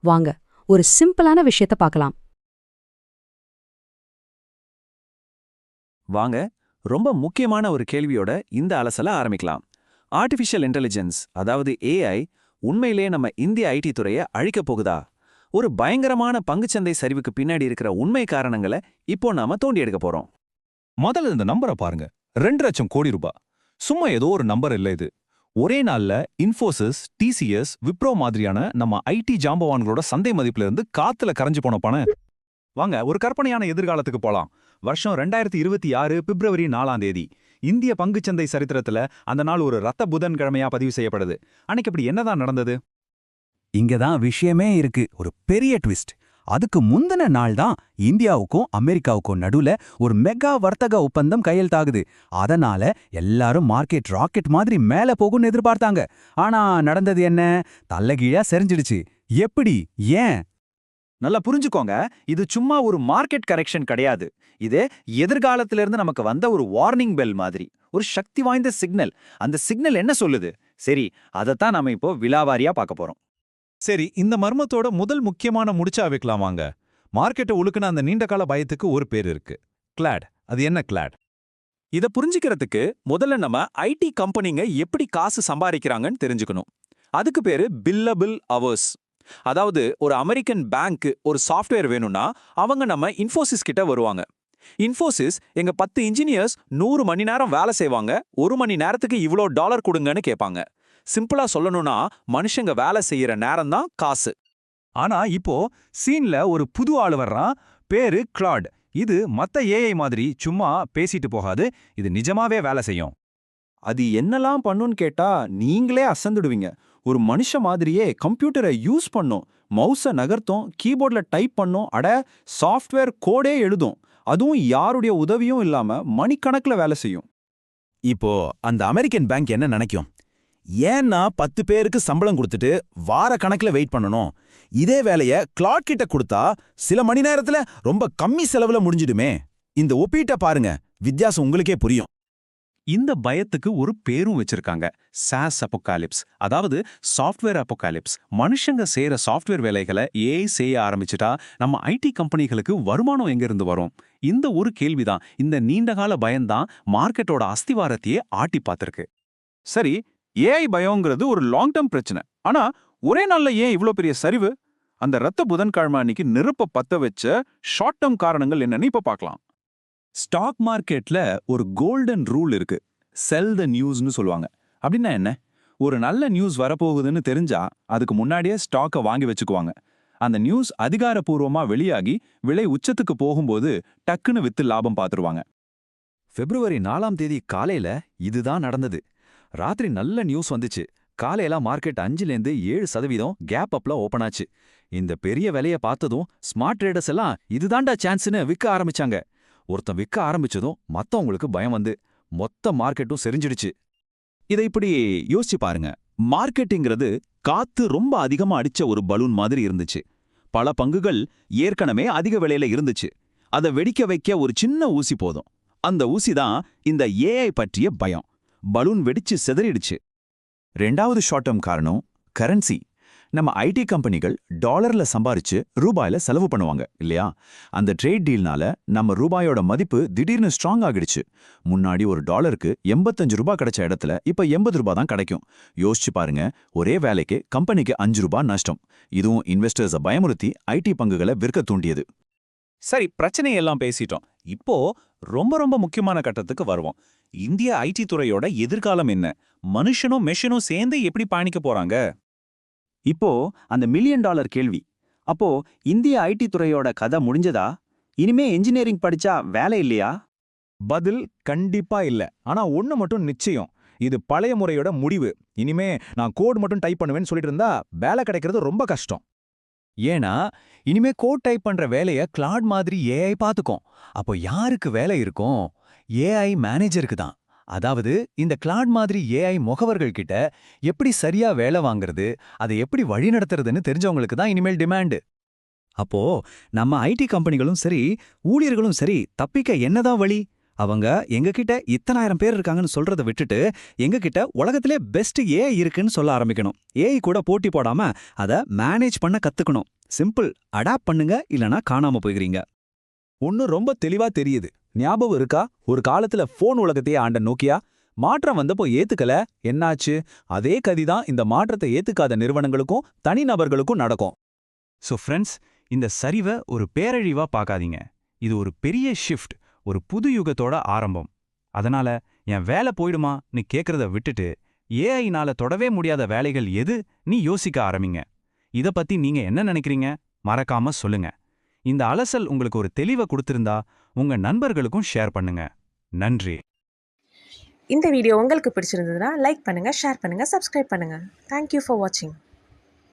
வாங்க ஒரு சிம்பிளான விஷயத்த பார்க்கலாம். வாங்க ரொம்ப முக்கியமான ஒரு கேள்வியோட இந்த அலசல ஆரம்பிக்கலாம். ஆர்டிஃபிஷியல் இன்டெலிஜென்ஸ் அதாவது ஏஐ உண்மையிலே நம்ம இந்திய ஐடி துறையை அழிக்கப் போகுதா? ஒரு பயங்கரமான பங்குச்சந்தை சரிவுக்கு பின்னாடி இருக்கிற உண்மை காரணங்களை இப்போ நாம தோண்டி எடுக்க போறோம். முதல்ல இந்த நம்பரை பாருங்க. 2,00,000 கோடி ரூபாய். சும்மா ஏதோ ஒரு நம்பர் இல்ல இது. ஒரே நாள்ல இன்ஃபோசிஸ், டிசிஎஸ், விப்ரோ மாதிரியான நம்ம ஐடி ஜாம்பவான்களோட சந்தை மதிப்புல இருந்து காத்துல கரைஞ்சு போன பணம். வாங்க ஒரு கற்பனையான எதிர்காலத்துக்கு போலாம். வருஷம் 2026 பிப்ரவரி 4ஆம் தேதி. இந்திய பங்குச்சந்தை சரித்திரத்துல அந்த நாள் ஒரு ரத்த புதன்கிழமையா பதிவு செய்யப்படுது. அன்னைக்கு அப்படி என்னதான் நடந்தது? இங்கதான் விஷயமே இருக்கு. ஒரு பெரிய ட்விஸ்ட். அதுக்கு முந்தின நாள் தான் இந்தியாவுக்கும் அமெரிக்காவுக்கும் நடுவுல ஒரு மெகா வர்த்தக ஒப்பந்தம் கையெழுத்தாகுது. அதனால எல்லாரும் மார்க்கெட் ராக்கெட் மாதிரி மேல போகும்னு எதிர்பார்த்தாங்க. ஆனா நடந்தது என்ன? தல்லகீழா செறிஞ்சிடுச்சு. எப்படி? ஏன்? நல்லா புரிஞ்சுக்கோங்க, இது சும்மா ஒரு மார்க்கெட் கரெக்ஷன் கிடையாது. இது எதிர்காலத்திலிருந்து நமக்கு வந்த ஒரு வார்னிங் பெல் மாதிரி, ஒரு சக்தி வாய்ந்த சிக்னல். அந்த சிக்னல் என்ன சொல்லுது? சரி, அதைத்தான் நாம இப்போ விலாவாரியா பார்க்க போறோம். சரி, இந்த மர்மத்தோட முதல் முக்கியமான முடிச்சா வைக்கலாம் வாங்க. மார்க்கெட்டை உழுக்குன அந்த நீண்டகால பயத்துக்கு ஒரு பேர் இருக்கு. கிளாட். அது என்ன கிளாட்? இதை புரிஞ்சுக்கிறதுக்கு முதல்ல நம்ம ஐடி கம்பெனிங்க எப்படி காசு சம்பாதிக்கிறாங்கன்னு தெரிஞ்சுக்கணும். அதுக்கு பேரு பில்லபிள் அவர்ஸ். அதாவது ஒரு அமெரிக்கன் பேங்க் ஒரு சாஃப்ட்வேர் வேணும்னா அவங்க நம்ம இன்ஃபோசிஸ் கிட்ட வருவாங்க. இன்ஃபோசிஸ் எங்க 10 இன்ஜினியர்ஸ் 100 மணி நேரம் வேலை செய்வாங்க, 1 மணி நேரத்துக்கு இவ்ளோ டாலர் கொடுங்கன்னு கேட்பாங்க. சிம்பிளா சொல்லணும்னா மனுஷங்க வேலை செய்யற நேரம் தான் காசு. ஆனா இப்போ சீன்ல ஒரு புது ஆளு வர்றான். பேரு கிளாட். இது மத்த ஏஐ மாதிரி சும்மா பேசிட்டு போகாது. இது நிஜமாவே வேலை செய்யும். அது என்னெல்லாம் பண்ணுன்னு கேட்டா நீங்களே அசந்துடுவீங்க. ஒரு மனுஷ மாதிரியே கம்ப்யூட்டரை யூஸ் பண்ணும், மவுஸை நகர்த்தும், கீபோர்ட்ல டைப் பண்ணும், சாஃப்ட்வேர் கோடே எழுதும். அதுவும் யாருடைய உதவியும் இல்லாம மணிக்கணக்கில் வேலை செய்யும். இப்போ அந்த அமெரிக்கன் பேங்க் என்ன நினைக்கும்? ஏன்னா 10 பேருக்கு சம்பளம் கொடுத்துட்டு வார கணக்குல வெயிட் பண்ணணும். இதே வேலைய கிளாட் கிட்ட கொடுத்தா சில மணி நேரத்துல ரொம்ப கம்மி செலவுல முடிஞ்சிடுமே. இந்த ஒப்பீட்டை பாருங்க, வித்தியாசம் உங்களுக்கே புரியும். இந்த பயத்துக்கு ஒரு பேரும் வச்சிருக்காங்க. சாஸ் அப்போகாலிப்ஸ், அதாவது சாஃப்ட்வேர் அப்போகாலிப்ஸ். மனுஷங்க செய்யற சாஃப்ட்வேர் வேலைகளை ஏஐ செய்ய ஆரம்பிச்சுட்டா நம்ம ஐடி கம்பெனிகளுக்கு வருமானம் எங்க இருந்து வரும்? இந்த ஒரு கேள்விதான், இந்த நீண்டகால பயம்தான் மார்க்கெட்டோட அஸ்திவாரத்தையே ஆட்டி பார்த்திருக்கு. சரி, ஏஐ பயம்ங்கிறது ஒரு லாங் டர்ம் பிரச்சனை. ஆனா ஒரே நாள்ல ஏன் இவ்ளோ பெரிய சரிவு? அந்த ரத்த புதன்கிழமை அன்னைக்கு நெருப்ப பத்த வச்ச ஷார்ட் டர்ம் காரணங்கள் என்னன்னு இப்ப பார்க்கலாம். ஸ்டாக் மார்க்கெட்ல ஒரு கோல்டன் ரூல் இருக்கு. செல் த நியூஸ்னு சொல்லுவாங்க. அப்படின்னா என்ன? ஒரு நல்ல நியூஸ் வரப்போகுதுன்னு தெரிஞ்சா அதுக்கு முன்னாடியே ஸ்டாக்கை வாங்கி வச்சுக்குவாங்க. அந்த நியூஸ் அதிகாரப்பூர்வமா வெளியாகி விலை உச்சத்துக்கு போகும்போது டக்குன்னு வித்து லாபம் பார்த்துருவாங்க. பிப்ரவரி 4ஆம் தேதி காலையில இதுதான் நடந்தது. ராத்திரி நல்ல நியூஸ் வந்துச்சு. காலையில மார்க்கெட் 5லேருந்து 7% கேப் அப்ல ஓபன் ஆச்சு. இந்த பெரிய விலைய பார்த்ததும் ஸ்மார்ட் ட்ரேடர்ஸ் எல்லாம் இதுதான்டா சான்ஸ்னு விற்க ஆரம்பிச்சாங்க. ஒருத்தன் விற்க ஆரம்பிச்சதும் மத்தவங்களுக்கு பயம் வந்து மொத்த மார்க்கெட்டும் செறிஞ்சிடுச்சு. இதை இப்படி யோசிச்சு பாருங்க. மார்க்கெட்டிங்கிறது காத்து ரொம்ப அதிகமா அடிச்ச ஒரு பலூன் மாதிரி இருந்துச்சு. பல பங்குகள் ஏற்கனவே அதிக விலையில இருந்துச்சு. அதை வெடிக்க வைக்க ஒரு சின்ன ஊசி போதும். அந்த ஊசி தான் இந்த ஏஐ பற்றிய பயம். பலூன் வெடிச்சு செதறிடுச்சு. 2வது ஷார்ட் டர்ம் காரணம் கரன்சி. நம்ம ஐடி கம்பெனிகள் டாலர்ல சம்பாரிச்சு ரூபாயில செலவு பண்ணுவாங்க இல்லையா? அந்த ட்ரேட் டீல்னால நம்ம ரூபாயோட மதிப்பு திடீர்னு ஸ்ட்ராங் ஆகிடுச்சு. முன்னாடி ஒரு டாலருக்கு 85 ரூபாய் கிடைச்ச இடத்துல இப்ப 80 ரூபாய் தான் கிடைக்கும். யோசிச்சு பாருங்க, ஒரே வேலைக்கு கம்பெனிக்கு 5 ரூபாய் நஷ்டம். இதுவும் இன்வெஸ்டர்ஸை பயமுறுத்தி ஐடி பங்குகளை விற்க தூண்டியது. சரி, பிரச்சனையெல்லாம் பேசிட்டோம். இப்போ ரொம்ப ரொம்ப முக்கியமான கட்டத்துக்கு வருவோம். இந்திய ஐடி துறையோட எதிர்காலம் என்ன? மனுஷனும் மெஷினும் சேர்ந்து எப்படி பயணிக்க போறாங்க? இப்போ அந்த $1 மில்லியன் கேள்வி. அப்போ இந்திய ஐடி துறையோட கதை முடிஞ்சதா? இனிமே இன்ஜினியரிங் படிச்சா வேலை இல்லையா? பதில் கண்டிப்பா இல்ல. ஆனா ஒண்ணு மட்டும் நிச்சயம், இது பழைய முறையோட முடிவு. இனிமே நான் கோட் மட்டும் டைப் பண்ணுவேன்னு சொல்லிட்டு இருந்தா வேலை கிடைக்கிறது ரொம்ப கஷ்டம். ஏன்னா இனிமே கோட் டைப் பண்ற வேலைய கிளாட் மாதிரி ஏஐ பாத்துக்கும். அப்போ யாருக்கு வேலை இருக்கும்? ஏஐ மேனேஜருக்கு தான். அதாவது இந்த கிளாட் மாதிரி ஏஐ முகவர்கள் கிட்ட எப்படி சரியா வேலை வாங்குறது, அதை எப்படி வழிநடத்துறதுன்னு தெரிஞ்சவங்களுக்கு தான் இனிமேல் டிமாண்டு. அப்போ நம்ம ஐடி கம்பெனிகளும் சரி, ஊழியர்களும் சரி தப்பிக்க என்னதான் வழி? அவங்க எங்ககிட்ட இத்தனாயிரம் பேர் இருக்காங்கன்னு சொல்றத விட்டுட்டு எங்ககிட்ட உலகத்திலே பெஸ்ட் ஏஐ இருக்குன்னு சொல்ல ஆரம்பிக்கணும். ஏஐ கூட போட்டி போடாம அதை மேனேஜ் பண்ண கத்துக்கணும். சிம்பிள், அடாப்ட் பண்ணுங்க, இல்லனா காணாம போய்கிறீங்க. ஒன்னு ரொம்ப தெளிவா தெரியுது. ஞாபகம் இருக்கா? ஒரு காலத்துல போன் உலகத்தையே ஆண்ட நோக்கியா மாற்றம் வந்தப்போ ஏத்துக்கல, என்னாச்சு? அதே கதிதான் இந்த மாற்றத்தை ஏத்துக்காத நிறுவனங்களுக்கும் தனிநபர்களுக்கும் நடக்கும். ஸோ ஃப்ரெண்ட்ஸ், இந்த சரிவை ஒரு பேரழிவா பார்க்காதீங்க. இது ஒரு பெரிய ஷிஃப்ட், ஒரு புது யுகத்தோட ஆரம்பம். அதனால என் வேலை போயிடுமான்னு கேட்கறத விட்டுட்டு ஏஐனால தொடவே முடியாத வேலைகள் எது நீ யோசிக்க ஆரம்பிங்க. இத பத்தி நீங்க என்ன நினைக்கிறீங்க? மறக்காம சொல்லுங்க. இந்த அலசல் உங்களுக்கு ஒரு தெளிவை கொடுத்திருந்தா உங்க நண்பர்களுக்கும் ஷேர் பண்ணுங்க. நன்றி. இந்த வீடியோ உங்களுக்கு பிடிச்சிருந்ததுன்னா லைக் பண்ணுங்கள், ஷேர் பண்ணுங்கள், சப்ஸ்கிரைப் பண்ணுங்கள். தேங்க்யூ ஃபார் வாட்சிங்.